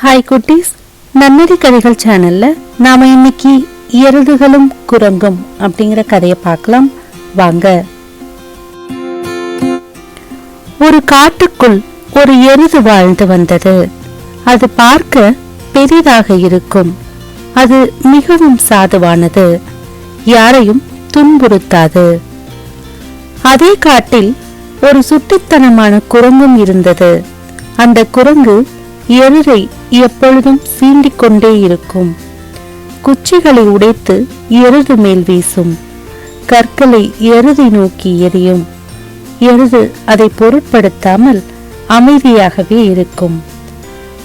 Hi குட்டீஸ், நன்னறி கதைகள் சேனல்ல நாம இன்னைக்கு எருதுகளும் குரங்கும் அப்படிங்கிற கதையை பார்க்கலாம் வாங்க. ஒரு காட்டுக்குள் ஒரு எருது வாழ்ந்து வந்தது. அது பார்க்க பெரிதாக இருக்கும். அது மிகவும் சாதுவானது, யாரையும் துன்புறுத்தாது. அதே காட்டில் ஒரு சுட்டித்தனமான குரங்கும் இருந்தது. அந்த குரங்கு எருதை எப்பொழுதும் சீண்டிக் கொண்டே இருக்கும். குச்சிகளை உடைத்து எருது மேல் வீசும். கற்களை எருதை நோக்கி எரியும். எருது அதை பொருட்படுத்தாமல் அமைதியாகவே இருக்கும்.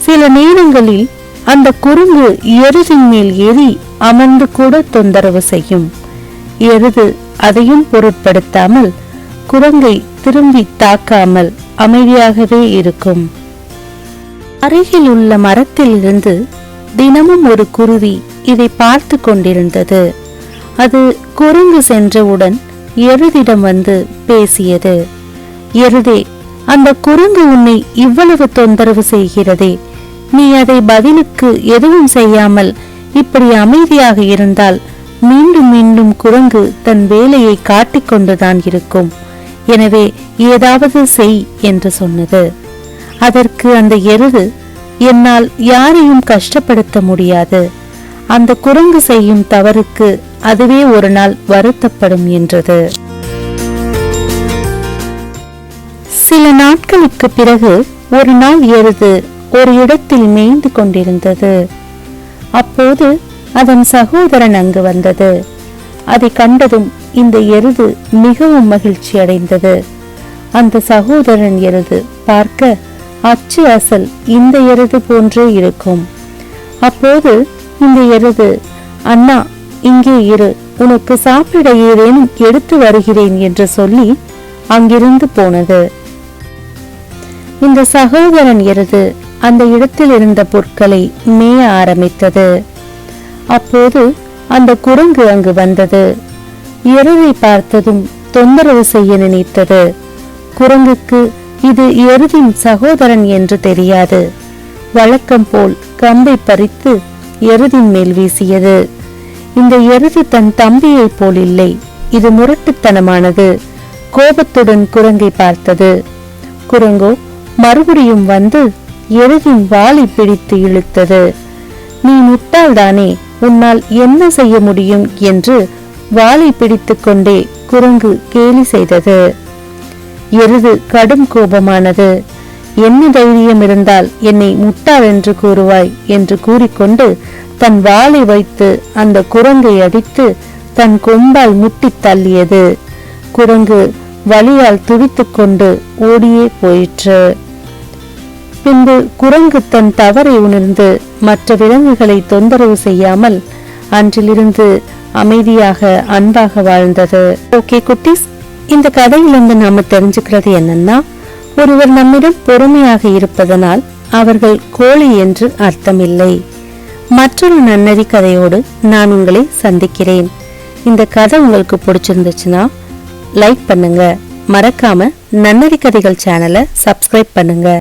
சில நேரங்களில் அந்த குரங்கு எருதின் மேல் ஏறி அமர்ந்து கூட தொந்தரவு செய்யும். எருது அதையும் பொருட்படுத்தாமல் குரங்கை திரும்பி தாக்காமல் அமைதியாகவே இருக்கும். அருகில் உள்ள மரத்தில் இருந்து தினமும் ஒரு குருவி இதை பார்த்து கொண்டிருந்தது. அது குரங்கு சென்றவுடன் எருதிடம் வந்து பேசியது. எருதே, அந்த குரங்கு உன்னை இவ்வளவு தொந்தரவு செய்கிறதே, நீ அதை பதிலுக்கு எதுவும் செய்யாமல் இப்படி அமைதியாக இருந்தால் மீண்டும் மீண்டும் குரங்கு தன் வேலையை காட்டிக்கொண்டுதான் இருக்கும். எனவே ஏதாவது செய் என்று சொன்னது. அதற்கு அந்த எருது, என்னால் யாரையும் கஷ்டப்படுத்த முடியாது. அந்த குரங்கு செய்யும் தவறுக்கு அதுவே ஒரு நாள் வருத்தப்படும் என்றது. சில நாட்களுக்கு பிறகு ஒரு நாள் எருது ஒரு இடத்தில் மேய்ந்து கொண்டிருந்தது. அப்போது அதன் சகோதரன் அங்கு வந்தது. அதை கண்டதும் இந்த எருது மிகவும் மகிழ்ச்சி அடைந்தது. அந்த சகோதரன் எருது பார்க்க அச்சு அசல் இந்த எருது போன்றே இருக்கும். அப்போது இந்த எருது, அண்ணா இங்கே இரு, உனக்கு சாப்பிட ஏதேனும் எடுத்து வருகிறேன் என்று சொல்லி அங்கிருந்து போனது. இந்த சகோதரன் எருது அந்த இடத்தில் இருந்த பொருட்களை மேய ஆரம்பித்தது. அப்போது அந்த குரங்கு அங்கு வந்தது. எருதை பார்த்ததும் தொந்தரவு செய்ய நினைத்தது. குரங்குக்கு இது எருதின் சகோதரன் என்று தெரியாது. வழக்கம் போல் கம்பை பறித்து எருதின் மேல் வீசியது. இந்த எருது தன் தம்பியை போல் இல்லை, இது முரட்டுத்தனமானது. கோபத்துடன் குரங்கை பார்த்தது. குரங்கோ மறுபடியும் வந்து எருதின் வாலை பிடித்து இழுத்தது. நீ முட்டாள்தானே, உன்னால் என்ன செய்ய முடியும் என்று வாலை பிடித்து கொண்டே குரங்கு கேலி செய்தது. எருது கடும் கோபமானது. என்ன தைரியம் இருந்தால் என்னை முட்டாள் என்று கூறுவாய் என்று கூறிக்கொண்டு தன் வாளை வைத்து அந்த குரங்கை அடித்து தன் கொம்பால் முட்டி தள்ளியது. குரங்கு வலியால் துடித்துக் கொண்டு ஓடியே போயிற்று. பின்பு குரங்கு தன் தவறை உணர்ந்து மற்ற விலங்குகளை தொந்தரவு செய்யாமல் அன்றிலிருந்து அமைதியாக அன்பாக வாழ்ந்தது. ஓகே குட்டீஸ், இந்த கதையிலிருந்து நாம தெரிஞ்சுக்கிறது என்னன்னா, ஒருவர் நம்மிடம் பொறுமையாக இருப்பதனால் அவர்கள் கோழி என்று அர்த்தமில்லை. மற்றொரு நன்னறி கதையோடு நான் உங்களை சந்திக்கிறேன். இந்த கதை உங்களுக்கு பிடிச்சிருந்துச்சுன்னா லைக் பண்ணுங்க, மறக்காம நன்னறி கதைகள் சேனலை சப்ஸ்கிரைப் பண்ணுங்க.